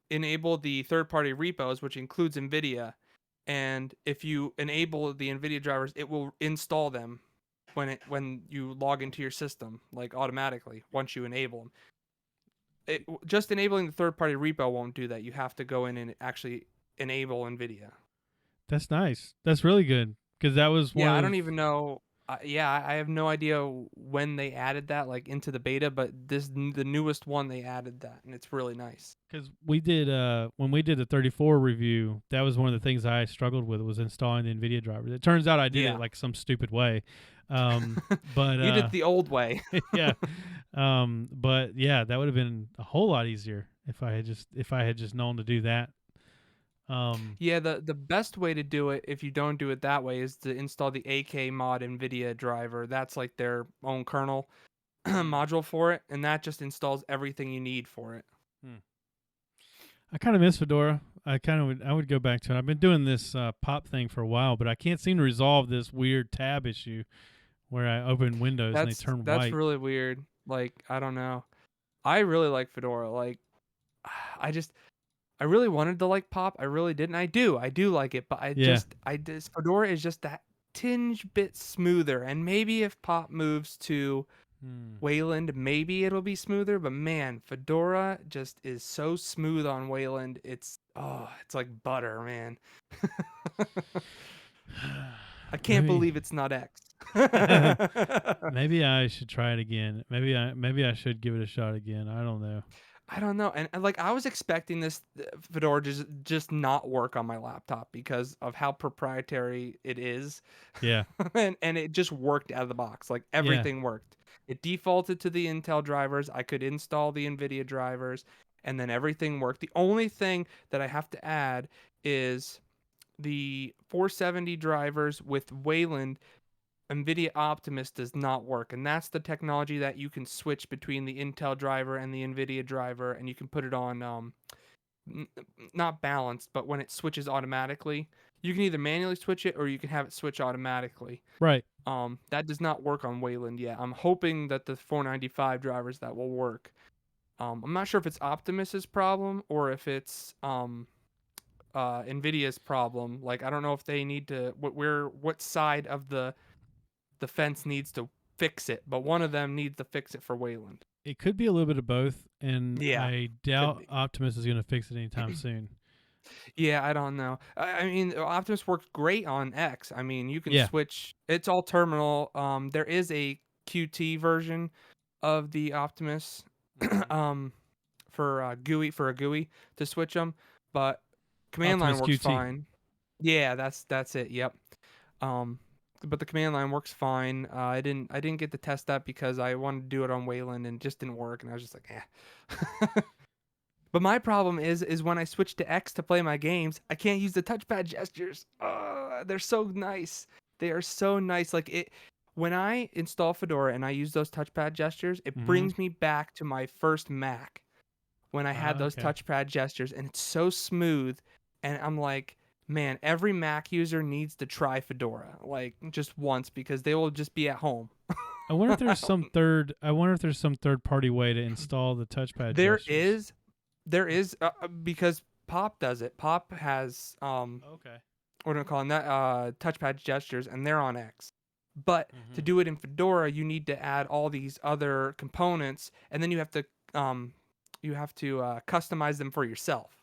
enable the third-party repos, which includes Nvidia, and if you enable the Nvidia drivers, it will install them when you log into your system, like automatically once you enable them. Just enabling the third-party repo won't do that. You have to go in and actually enable Nvidia. That's nice. That's really good, because that was one. Yeah, I don't even know. I have no idea when they added that like into the beta, but the newest one they added that, and it's really nice. Because we did when we did the 34 review, that was one of the things I struggled with was installing the Nvidia drivers. It turns out I did it like some stupid way, but you did the old way. Yeah, but yeah, that would have been a whole lot easier if I had just known to do that. Yeah, the best way to do it if you don't do it that way is to install the kms-modifiers driver. That's like their own kernel module for it, and that just installs everything you need for it. I kind of miss Fedora. I would go back to it. I've been doing this pop thing for a while, but I can't seem to resolve this weird tab issue where I open Windows and they turn white. That's really weird. Like, I don't know. I really like Fedora. Like, I really wanted to like Pop. I really didn't. I do like it, but Fedora is just that tinge bit smoother. And maybe if Pop moves to Wayland, maybe it'll be smoother. But man, Fedora just is so smooth on Wayland. It's like butter, man. I can't believe it's not X. Maybe I should try it again. Maybe I should give it a shot again. I don't know. And like I was expecting this Fedora just not work on my laptop because of how proprietary it is. Yeah. and it just worked out of the box. Like everything worked. It defaulted to the Intel drivers. I could install the Nvidia drivers, and then everything worked. The only thing that I have to add is the 470 drivers with Wayland Nvidia Optimus does not work, and that's the technology that you can switch between the Intel driver and the Nvidia driver, and you can put it on not balanced, but when it switches automatically, you can either manually switch it or you can have it switch automatically. Right. That does not work on Wayland yet. I'm hoping that the 495 drivers that will work. I'm not sure if it's Optimus's problem or if it's Nvidia's problem. Like, I don't know if they need to what side of the fence needs to fix it, but one of them needs to fix it for Wayland. It could be a little bit of both, and Yeah, I doubt Optimus is going to fix it anytime soon. Yeah, I don't know. I mean, Optimus works great on X. I mean, you can Yeah. switch. It's all terminal. There is a Qt version of the Optimus, for a GUI to switch them, but command line Optimus works QT. fine. Yeah, that's it. Yep. But the command line works fine. I didn't get to test that because I wanted to do it on Wayland and it just didn't work, and I was just like, eh. But my problem is when I switch to X to play my games, I can't use the touchpad gestures. They're so nice. They are so nice. Like, it when I install Fedora and I use those touchpad gestures, it brings me back to my first Mac when I had those touchpad gestures, and it's so smooth. And I'm like, man, every Mac user needs to try Fedora, like, just once, because they will just be at home. I wonder if there's some third party way to install the touchpad gestures. There is, because Pop does it. Pop has Okay. what do I call them? That touchpad gestures, and they're on X. But to do it in Fedora, you need to add all these other components, and then you have to customize them for yourself.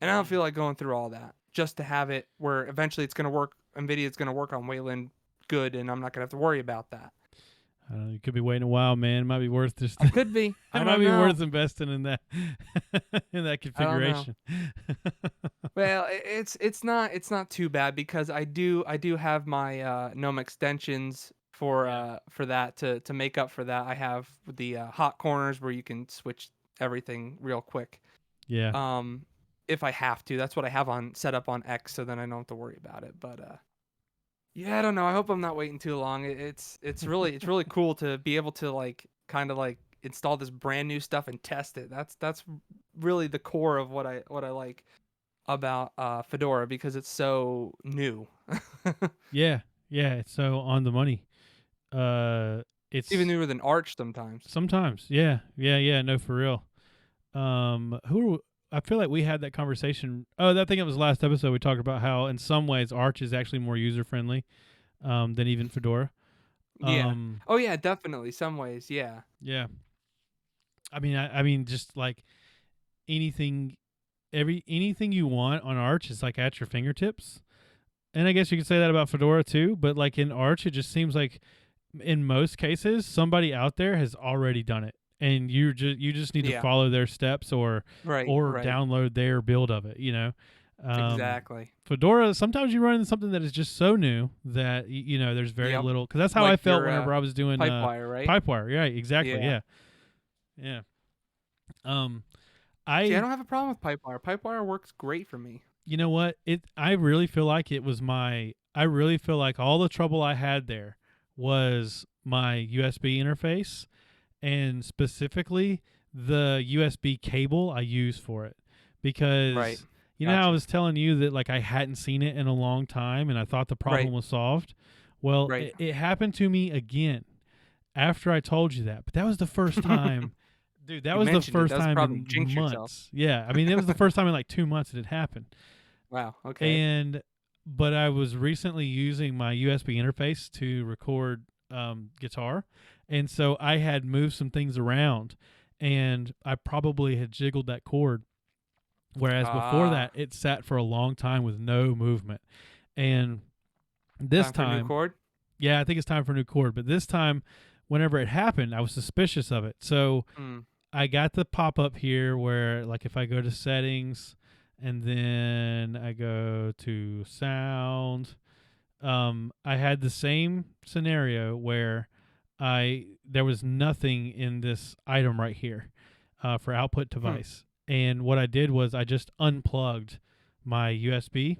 And I don't feel like going through all that just to have it where eventually it's going to work. NVIDIA's going to work on Wayland good, and I'm not going to have to worry about that. I don't know, you could be waiting a while, man. It might be worth just. It could be. It might be worth investing in that in that configuration. Well, it's not too bad because I do have my GNOME extensions for that to make up for that. I have the hot corners where you can switch everything real quick. Yeah. If I have to, that's what I have set up on X, so then I don't have to worry about it. But yeah, I don't know. I hope I'm not waiting too long. It's really cool to be able to kind of install this brand new stuff and test it. That's really the core of what I like about Fedora, because it's so new. Yeah, it's so on the money. It's even newer than Arch sometimes. Yeah, no, for real. I feel like we had that conversation. I think it was last episode. We talked about how in some ways Arch is actually more user friendly than even Fedora. Yeah. Oh yeah, definitely. Some ways, yeah. Yeah. I mean, just like anything you want on Arch is like at your fingertips. And I guess you could say that about Fedora too, but like in Arch, it just seems like in most cases somebody out there has already done it, and you just need to follow their steps or download their build of it, Exactly. Fedora, sometimes you run into something that is just so new that there's very little, because that's how I felt whenever I was doing Pipewire, right? Pipewire, right? Exactly. Yeah. I don't have a problem with Pipewire. Pipewire works great for me. You know what? I really feel like all the trouble I had there was my USB interface, and specifically the USB cable I use for it, because I was telling you that like I hadn't seen it in a long time and I thought the problem was solved. Well, it happened to me again after I told you that, but that was the first time. Dude, that was the first time in months. Yeah, I mean, it was the first time in like 2 months it had happened. Wow. Okay. But I was recently using my USB interface to record guitar, and so I had moved some things around, and I probably had jiggled that cord, whereas before that it sat for a long time with no movement. And this time, for a new cord? Yeah, I think it's time for a new cord. But this time, whenever it happened, I was suspicious of it. So I got the pop-up here where, like, if I go to settings and then I go to sound, I had the same scenario where there was nothing in this item right here for output device. And what I did was I just unplugged my USB,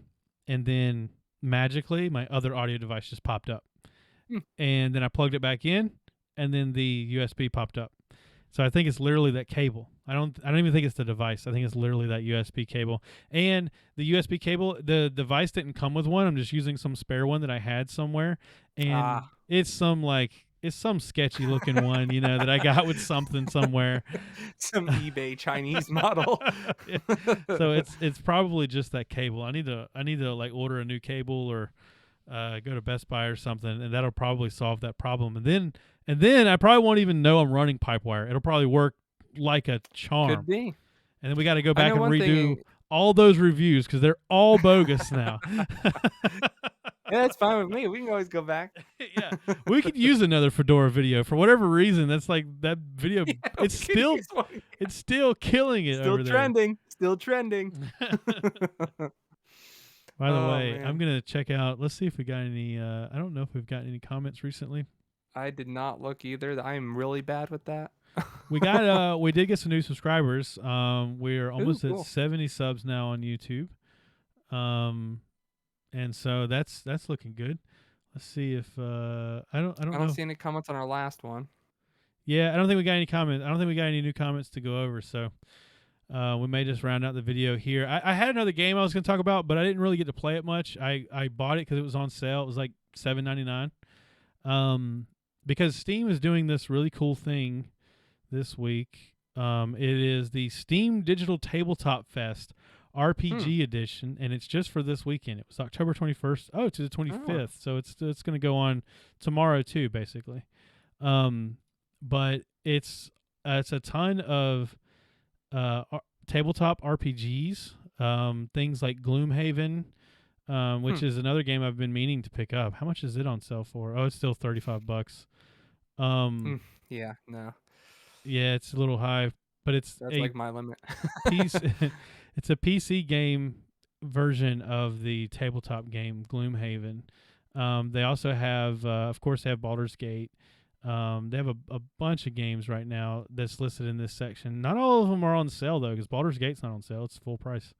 and then magically my other audio device just popped up. Hmm. And then I plugged it back in, and then the USB popped up. So I think it's literally that cable. I don't even think it's the device. I think it's literally that USB cable. And the USB cable, the device didn't come with one. I'm just using some spare one that I had somewhere, and it's some sketchy looking one, that I got with something somewhere. Some eBay Chinese model. Yeah. So it's probably just that cable. I need to like order a new cable or go to Best Buy or something, and that'll probably solve that problem. And then I probably won't even know I'm running Pipewire. It'll probably work like a charm. Could be. And then we got to go back and one redo thing- all those reviews because they're all bogus now. Yeah, that's fine with me. We can always go back. Yeah, we could use another Fedora video for whatever reason. That's like that video. Yeah, it's we could still use one. it's still killing it. Still over trending. Still trending. There. By the Oh, way, man. I'm gonna check out. Let's see if we got any. I don't know if we've got any comments recently. I did not look either. I am really bad with that. We got we did get some new subscribers. We're almost cool. at 70 subs now on YouTube. And so that's looking good. Let's see if I don't I know. don't see any comments on our last one. Yeah, I don't think we got any comments. I don't think we got any new comments to go over. So we may just round out the video here. I had another game I was going to talk about, but I didn't really get to play it much. I bought it because it was on sale. It was like $7.99. Because Steam is doing this really cool thing this week. It is the Steam Digital Tabletop Fest RPG edition, and it's just for this weekend. It was October 21st. Oh, to the 25th. So it's going to go on tomorrow too, basically. But it's a ton of tabletop RPGs, things like Gloomhaven, which is another game I've been meaning to pick up. How much is it on sale for? Oh, it's still $35. Yeah, no. Yeah, it's a little high, but that's like my limit. It's a PC game version of the tabletop game Gloomhaven. They also have, of course, they have Baldur's Gate. They have a bunch of games right now that's listed in this section. Not all of them are on sale though, because Baldur's Gate's not on sale; it's full price.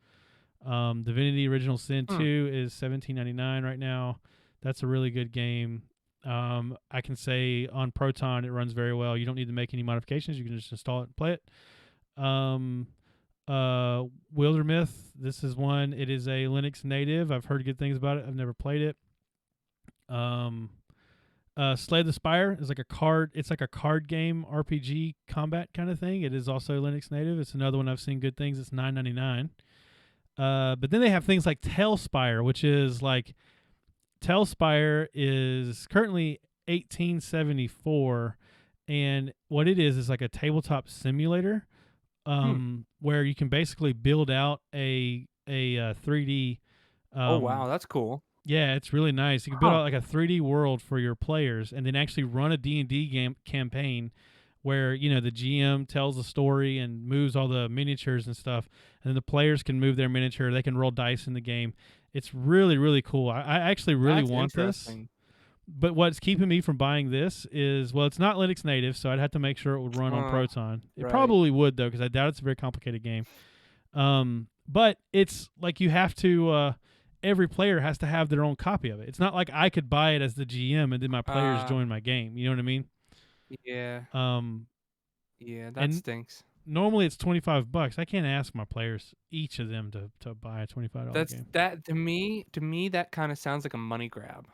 Divinity Original Sin 2 is $17.99 right now. That's a really good game. I can say on Proton it runs very well. You don't need to make any modifications. You can just install it and play it. Wildermyth, this is one. It is a Linux native. I've heard good things about it. I've never played it. Slay the Spire is like a card. It's like a card game RPG combat kind of thing. It is also Linux native. It's another one I've seen good things. It's $9.99. But then they have things like Tailspire, which is like Tailspire is currently $18.74, and what it is like a tabletop simulator, where you can basically build out a 3D. Oh wow, that's cool. Yeah, it's really nice. You can build out like a 3D world for your players, and then actually run a D&D campaign where the GM tells a story and moves all the miniatures and stuff, and then the players can move their miniature. They can roll dice in the game. It's really, really cool. I actually really want this. But what's keeping me from buying this is, well, it's not Linux native, so I'd have to make sure it would run on Proton. It probably would, though, because I doubt it's a very complicated game. But it's like you have to, every player has to have their own copy of it. It's not like I could buy it as the GM and then my players join my game. You know what I mean? Yeah. Yeah, that stinks. Normally it's $25. I can't ask my players, each of them, to buy a $25 game. That to me that kind of sounds like a money grab.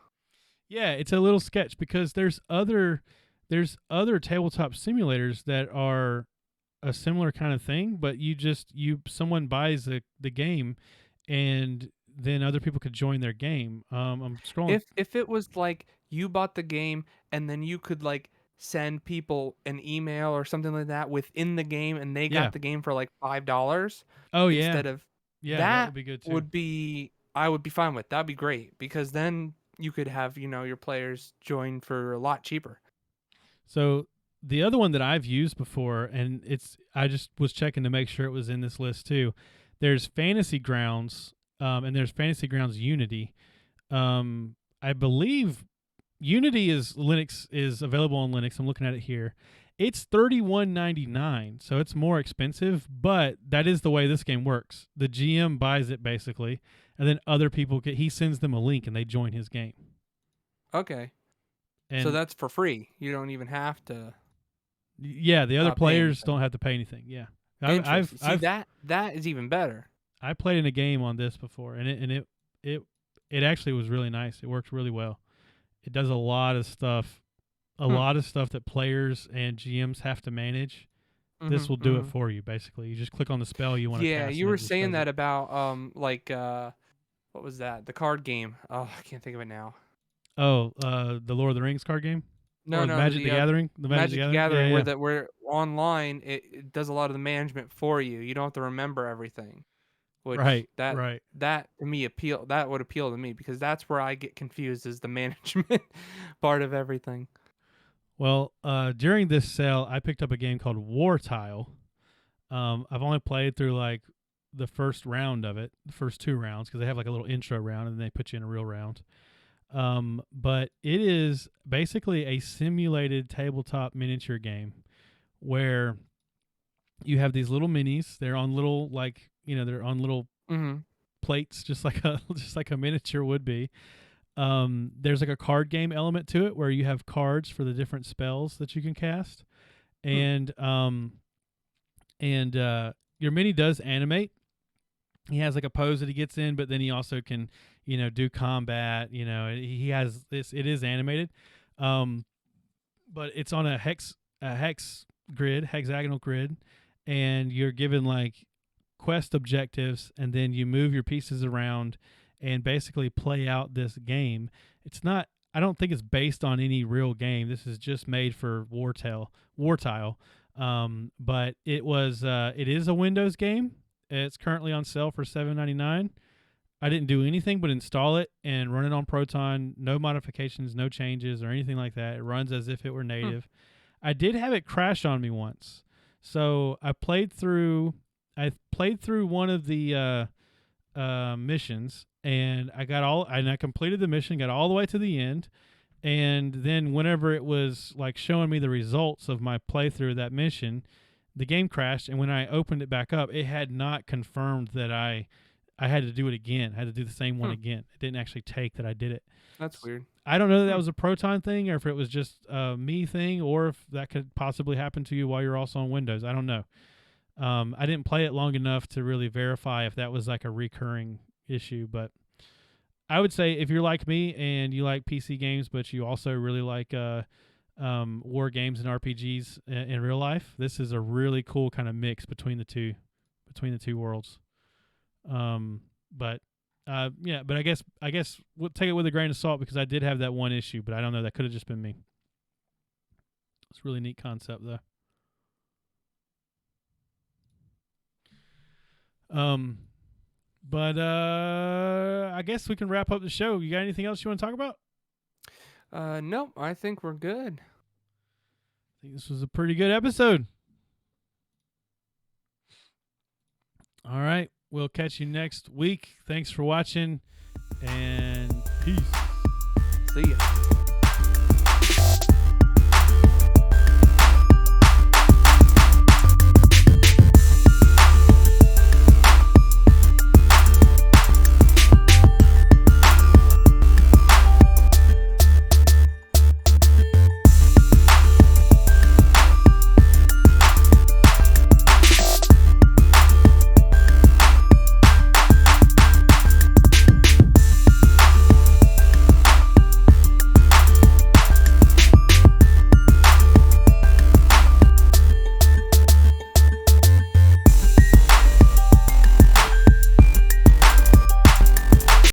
Yeah, it's a little sketch because there's other tabletop simulators that are a similar kind of thing, but someone buys the game and then other people could join their game. I'm scrolling. If it was like you bought the game and then you could like send people an email or something like that within the game, and they got the game for like $5. Oh yeah. Instead of that would be good too. I would be fine with. That'd be great because then you could have your players join for a lot cheaper. So the other one that I've used before, and I just was checking to make sure it was in this list too. There's Fantasy Grounds, and there's Fantasy Grounds Unity. I believe Unity is available on Linux. I'm looking at it here. It's $31.99, so it's more expensive, but that is the way this game works. The GM buys it basically, and then other people he sends them a link and they join his game. Okay. And so that's for free. You don't even have to. Yeah, the other players don't have to pay anything. Yeah. I've that is even better. I played in a game on this before, and it actually was really nice. It worked really well. It does a lot of stuff. A lot of stuff that players and GMs have to manage. This will do it for you, basically. You just click on the spell you want to cast. Yeah, you were saying that about what was that? The card game. Oh, I can't think of it now. Oh, the Lord of the Rings card game? No, Magic the Gathering? The Magic the Gathering, yeah. where online it does a lot of the management for you. You don't have to remember everything. Which that to me that would appeal to me, because that's where I get confused, is the management part of everything. Well, during this sale, I picked up a game called WarTile. I've only played through like the first round of it, the first 2 rounds, because they have like a little intro round and then they put you in a real round. But it is basically a simulated tabletop miniature game where you have these little minis. They're on little they're on little plates, just like a miniature would be. There's like a card game element to it where you have cards for the different spells that you can cast, and your mini does animate. He has like a pose that he gets in, but then he also can, do combat. He has this. It is animated, but it's on a hexagonal grid, and you're given like quest objectives, and then you move your pieces around and basically play out this game. I don't think it's based on any real game. This is just made for WarTile. But it is a Windows game. It's currently on sale for $7.99. I didn't do anything but install it and run it on Proton. No modifications, no changes or anything like that. It runs as if it were native. I did have it crash on me once. So I played through one of the missions, and I completed the mission, got all the way to the end, and then whenever it was like showing me the results of my playthrough of that mission, the game crashed, and when I opened it back up, it had not confirmed that I had to do it again. I had to do the same one again. It didn't actually take that I did it. That's weird. I don't know that was a Proton thing, or if it was just a me thing, or if that could possibly happen to you while you're also on Windows. I don't know. I didn't play it long enough to really verify if that was like a recurring issue, but I would say if you're like me and you like PC games, but you also really like war games and RPGs in real life, this is a really cool kind of mix between the two worlds. But I guess we'll take it with a grain of salt, because I did have that one issue, but I don't know, that could have just been me. It's a really neat concept though. But I guess we can wrap up the show. You got anything else you want to talk about? Nope. I think we're good. I think this was a pretty good episode. All right. We'll catch you next week. Thanks for watching, and peace. See ya.